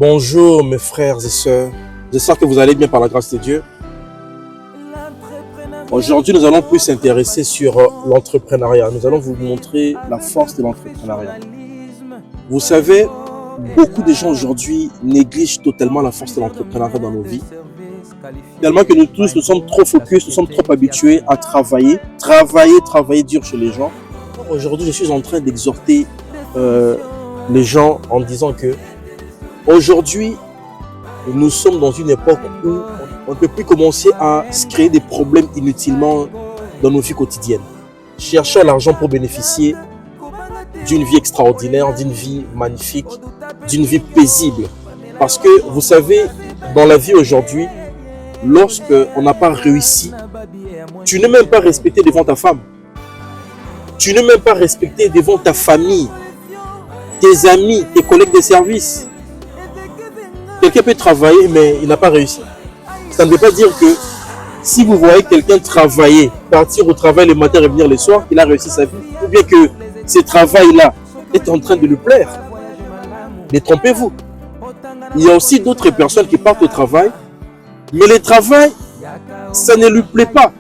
Bonjour mes frères et sœurs, j'espère que vous allez bien par la grâce de Dieu. Aujourd'hui, nous allons plus s'intéresser sur l'entrepreneuriat. Nous allons vous montrer la force de l'entrepreneuriat. Vous savez, beaucoup de gens aujourd'hui négligent totalement la force de l'entrepreneuriat dans nos vies. Tellement que nous tous, nous sommes trop focus, nous sommes trop habitués à travailler dur chez les gens. Aujourd'hui, je suis en train d'exhorter les gens en disant que aujourd'hui, nous sommes dans une époque où on ne peut plus commencer à se créer des problèmes inutilement dans nos vies quotidiennes. Chercher l'argent pour bénéficier d'une vie extraordinaire, d'une vie magnifique, d'une vie paisible. Parce que vous savez, dans la vie aujourd'hui, lorsqu'on n'a pas réussi, tu n'es même pas respecté devant ta femme. Tu n'es même pas respecté devant ta famille, tes amis, tes collègues de service. Quelqu'un peut travailler, mais il n'a pas réussi. Ça ne veut pas dire que si vous voyez quelqu'un travailler, partir au travail le matin et revenir le soir, il a réussi sa vie. Ou bien que ce travail-là est en train de lui plaire. Détrompez-vous. Il y a aussi d'autres personnes qui partent au travail, mais le travail, ça ne lui plaît pas.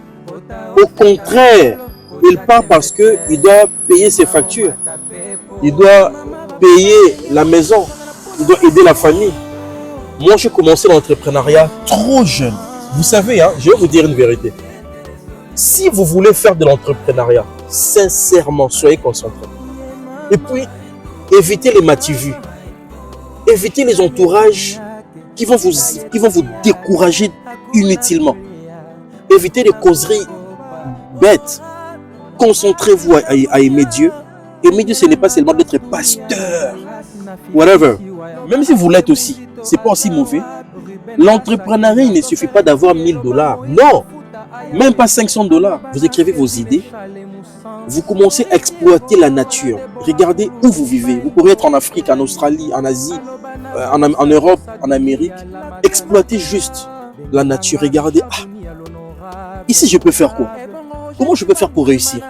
Au contraire, il part parce qu'il doit payer ses factures. Il doit payer la maison. Il doit aider la famille. Moi, j'ai commencé l'entrepreneuriat trop jeune. Vous savez, je vais vous dire une vérité. Si vous voulez faire de l'entrepreneuriat, sincèrement, soyez concentrés. Et puis, évitez les mativues. Évitez les entourages qui vont vous décourager inutilement. Évitez les causeries bêtes. Concentrez-vous à aimer Dieu. Aimer Dieu, ce n'est pas seulement d'être pasteur. Whatever. Même si vous l'êtes aussi, c'est pas aussi mauvais. L'entrepreneuriat, il ne suffit pas d'avoir 1000 $. Non, même pas 500 $. Vous écrivez vos idées. Vous commencez à exploiter la nature. Regardez où vous vivez. Vous pourriez être en Afrique, en Australie, en Asie, en Europe, en Amérique. Exploitez juste la nature. Regardez, ici je peux faire quoi? Comment je peux faire pour réussir?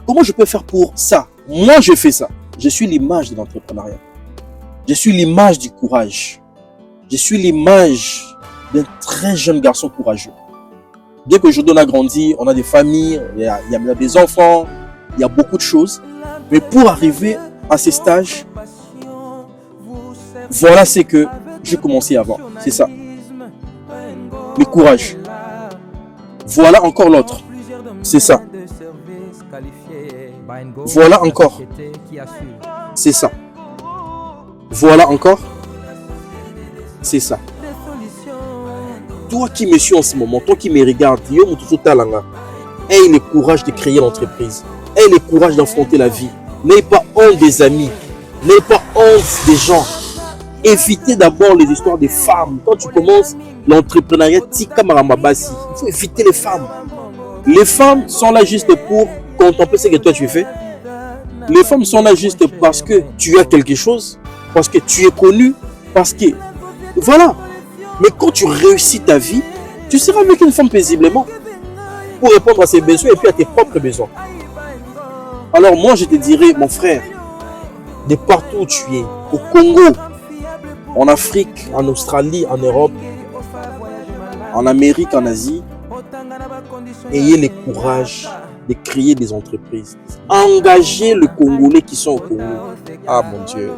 Comment je peux faire pour ça? Moi, je fais ça. Je suis l'image de l'entrepreneuriat. Je suis l'image du courage. Je suis l'image d'un très jeune garçon courageux. Dès qu'aujourd'hui on a grandi, on a des familles, il y a des enfants, il y a beaucoup de choses. Mais pour arriver à ces stages, voilà ce que j'ai commencé avant. C'est ça. Le courage. Voilà encore l'autre. C'est ça. Voilà encore. C'est ça. Voilà encore. C'est ça. Toi qui me suis en ce moment, toi qui me regardes, aie le courage de créer l'entreprise. Aie le courage d'affronter la vie. N'aie pas honte des amis. N'aie pas honte des gens. Évitez d'abord les histoires des femmes. Quand tu commences l'entrepreneuriat, il faut éviter les femmes. Les femmes sont là juste pour contempler ce que toi tu fais. Les femmes sont là juste parce que tu as quelque chose, parce que tu es connu, parce que... Voilà. Mais quand tu réussis ta vie, tu seras avec une femme paisiblement pour répondre à ses besoins et puis à tes propres besoins. Alors moi, je te dirais, mon frère, de partout où tu es, au Congo, en Afrique, en Australie, en Europe, en Amérique, en Asie, ayez le courage de créer des entreprises. Engagez les Congolais qui sont au Congo. Ah mon Dieu.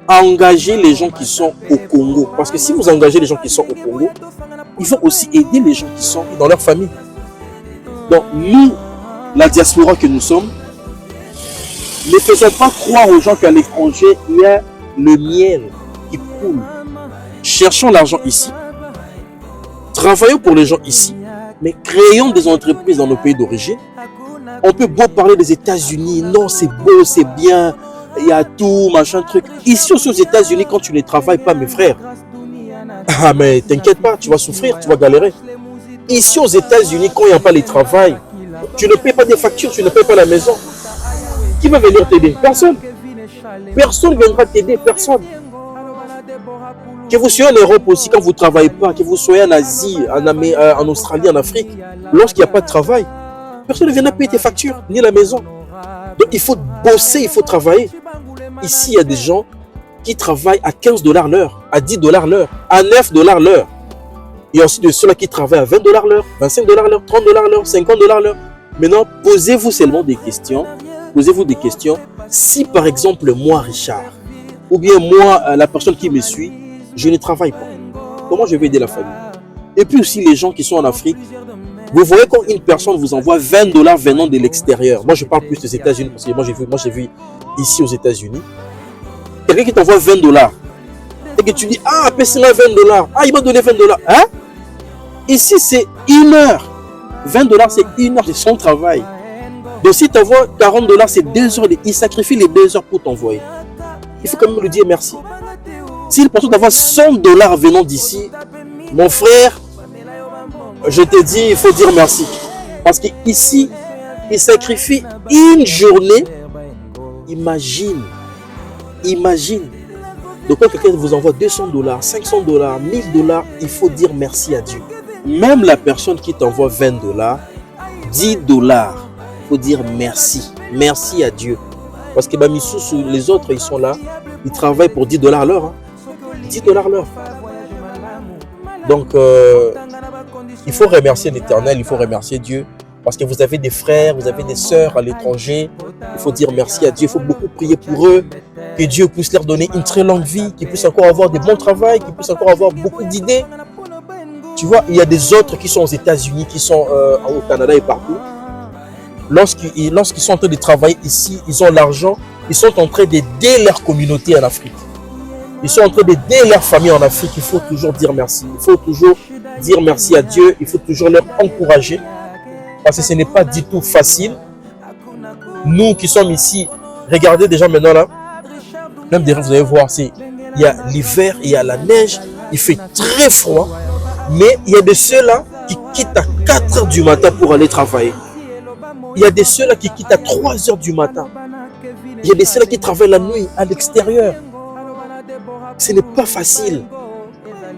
Engagez les gens qui sont au Congo. Parce que si vous engagez les gens qui sont au Congo, il faut aussi aider les gens qui sont dans leur famille. Donc nous, la diaspora que nous sommes, ne faisons pas croire aux gens qu'à l'étranger, il y a le miel qui coule. Cherchons l'argent ici. Travaillons pour les gens ici. Mais créons des entreprises dans nos pays d'origine. On peut beau parler des États-Unis. Non, c'est beau, c'est bien. Il y a tout, machin, truc. Ici aussi aux États-Unis, quand tu ne travailles pas, mes frères, mais t'inquiète pas, tu vas souffrir, tu vas galérer. Ici aux États-Unis, quand il n'y a pas le travail, tu ne payes pas des factures, tu ne payes pas la maison. Qui va venir t'aider? Personne. Personne ne viendra t'aider, personne. Que vous soyez en Europe aussi, quand vous ne travaillez pas, que vous soyez en Asie, en Australie, en Afrique, lorsqu'il n'y a pas de travail, personne ne viendra payer tes factures, ni la maison. Donc il faut bosser, il faut travailler. Ici, il y a des gens, qui travaillent à 15 $ l'heure, à 10 $ l'heure, à 9 $ l'heure. Il y a aussi de ceux-là qui travaillent à 20 $ l'heure, 25 $ l'heure, 30 $ l'heure, 50 $ l'heure. Maintenant, posez-vous seulement des questions. Posez-vous des questions. Si par exemple, moi, Richard, ou bien moi, la personne qui me suit, je ne travaille pas, comment je vais aider la famille? Et puis aussi les gens qui sont en Afrique, vous voyez quand une personne vous envoie 20 $ venant de l'extérieur. Moi, je parle plus des États-Unis parce que moi, j'ai vu ici aux États-Unis. Quelqu'un qui t'envoie 20 $ et que tu dis, ah, paie-moi 20 $. Ah, il m'a donné 20 $. Hein? Ici, c'est 1 heure. 20 $, c'est 1 heure de son travail. Donc, si tu envoies 40 $, c'est 2 heures. Il sacrifie les 2 heures pour t'envoyer. Il faut quand même lui dire merci. S'il pense d'avoir 100 $ venant d'ici, mon frère, je te dis, il faut dire merci. Parce qu'ici, il sacrifie une journée. Imagine. Donc quand quelqu'un vous envoie 200 $, 500 $, 1000 $, il faut dire merci à Dieu. Même la personne qui t'envoie 20 $, 10 $, il faut dire merci. Merci à Dieu. Parce que les autres, ils sont là, ils travaillent pour 10 $ l'heure. Hein. 10 $ l'heure. Donc, il faut remercier l'Éternel, il faut remercier Dieu. Parce que vous avez des frères, vous avez des sœurs à l'étranger. Il faut dire merci à Dieu. Il faut beaucoup prier pour eux. Que Dieu puisse leur donner une très longue vie. Qu'ils puissent encore avoir des bons travails. Qu'ils puissent encore avoir beaucoup d'idées. Tu vois, il y a des autres qui sont aux États-Unis, qui sont au Canada et partout. Lorsqu'ils sont en train de travailler ici, ils ont l'argent. Ils sont en train d'aider leur communauté en Afrique. Ils sont en train d'aider leur famille en Afrique. Il faut toujours dire merci. Il faut toujours dire merci à Dieu. Il faut toujours leur encourager. Parce que ce n'est pas du tout facile. Nous qui sommes ici, regardez déjà maintenant là. Même derrière, vous allez voir, il y a l'hiver, il y a la neige. Il fait très froid. Mais il y a de ceux-là qui quittent à 4 heures du matin pour aller travailler. Il y a de ceux-là qui quittent à 3 heures du matin. Il y a de ceux-là qui travaillent la nuit à l'extérieur. Ce n'est pas facile.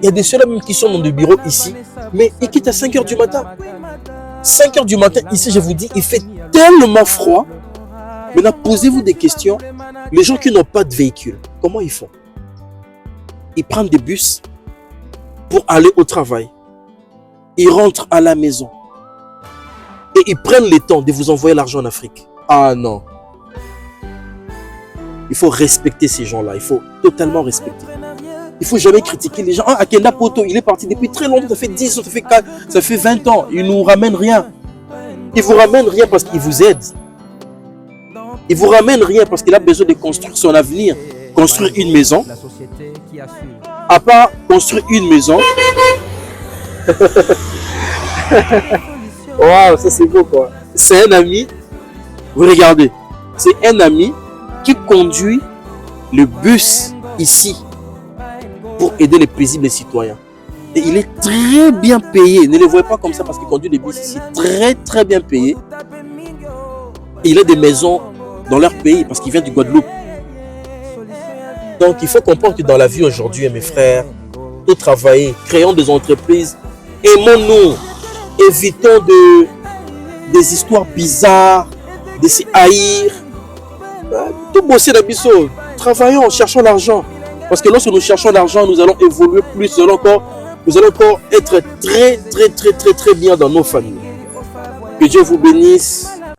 Il y a de ceux-là même qui sont dans des bureaux ici, mais ils quittent à 5 heures du matin. 5 heures du matin, ici, je vous dis, il fait tellement froid. Maintenant, posez-vous des questions. Les gens qui n'ont pas de véhicule, comment ils font? Ils prennent des bus pour aller au travail. Ils rentrent à la maison. Et ils prennent le temps de vous envoyer l'argent en Afrique. Ah non. Il faut respecter ces gens-là. Il faut totalement respecter. Il ne faut jamais critiquer les gens. Ah, Akenda Poto, il est parti depuis très longtemps. Ça fait 10 ans, ça fait 20 ans. Il ne nous ramène rien. Il ne vous ramène rien parce qu'il vous aide. Il ne vous ramène rien parce qu'il a besoin de construire son avenir. Construire une maison. À part construire une maison. Waouh, ça c'est beau quoi. C'est un ami. Vous regardez. C'est un ami qui conduit le bus ici pour aider les paisibles citoyens. Et il est très bien payé. Ne le voyez pas comme ça parce qu'il conduit le bus ici. Très très bien payé. Et il a des maisons dans leur pays parce qu'il vient du Guadeloupe. Donc il faut comprendre que dans la vie aujourd'hui, mes frères, nous travaillons, créons des entreprises, aimons-nous, évitons des histoires bizarres, de se haïr. Tout bosser d'habitude, travaillons, cherchons l'argent. Parce que lorsque nous cherchons l'argent, nous allons évoluer plus, nous allons encore être très bien dans nos familles. Que Dieu vous bénisse.